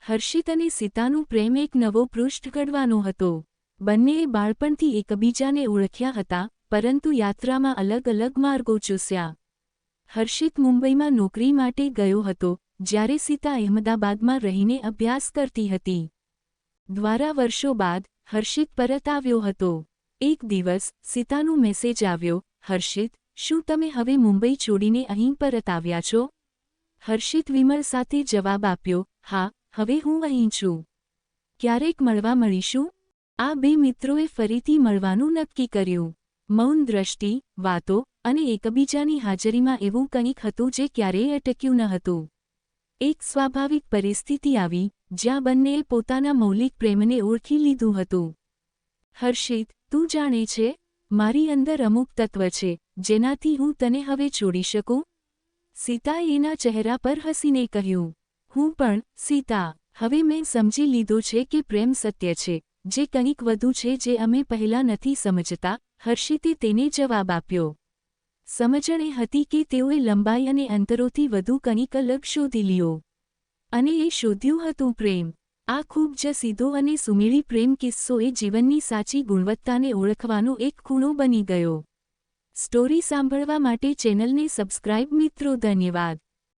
હર્ષિત અને સીતાનું પ્રેમ એક નવો પૃષ્ઠ ઘડવાનો હતો. બંનેએ બાળપણથી એકબીજાને ઓળખ્યા હતા, પરંતુ યાત્રામાં અલગ અલગ માર્ગો ચૂસ્યા. હર્ષિત મુંબઈમાં નોકરી માટે ગયો હતો, જ્યારે સીતા અહેમદાબાદમાં રહીને અભ્યાસ કરતી હતી. દ્વારા વર્ષો બાદ હર્ષિત પરત આવ્યો હતો. એક દિવસ સીતાનો મેસેજ આવ્યો, હર્ષિત, શું તમે હવે મુંબઈ છોડીને અહીં પરત આવ્યા છો? હર્ષિત વિમલ સાથે જવાબ આપ્યો, હા, હવે હું અહીં છું. ક્યારેક મળવા મળીશું? આ બે મિત્રોએ ફરીથી મળવાનું નક્કી કર્યું. મૌન દ્રષ્ટિ, વાતો અને એકબીજાની હાજરીમાં એવું કંઈક હતું જે ક્યારેય અટક્યું ન હતું. એક સ્વાભાવિક પરિસ્થિતિ આવી, જ્યાં બંનેએ પોતાના મૌલિક પ્રેમને ઓળખી લીધું હતું. હર્ષિત, તું જાણે છે, મારી અંદર અમુક તત્વ છે, જેનાથી હું તને હવે છોડી શકું? સીતાએ એના ચહેરા પર હસીને કહ્યું. હું પણ, સીતા. હવે મેં સમજી લીધો છે કે પ્રેમ સત્ય છે, જે કંઈક વધુ છે જે અમે પહેલાં નથી સમજતા, હર્ષિતે તેને જવાબ આપ્યો. સમજણ એ હતી કે તેઓએ લંબાઈ અને અંતરોથી વધુ કંઈક અલગ શોધી લીધો. અને એ શોધ્યું હતું પ્રેમ. આ ખૂબ જ સીધો અને સુમેળી પ્રેમ કિસ્સો એ જીવનની સાચી ગુણવત્તાને ઓળખવાનો એક ખૂણો બની ગયો. સ્ટોરી સાંભળવા માટે ચેનલને સબસ્ક્રાઇબ મિત્રો. ધન્યવાદ.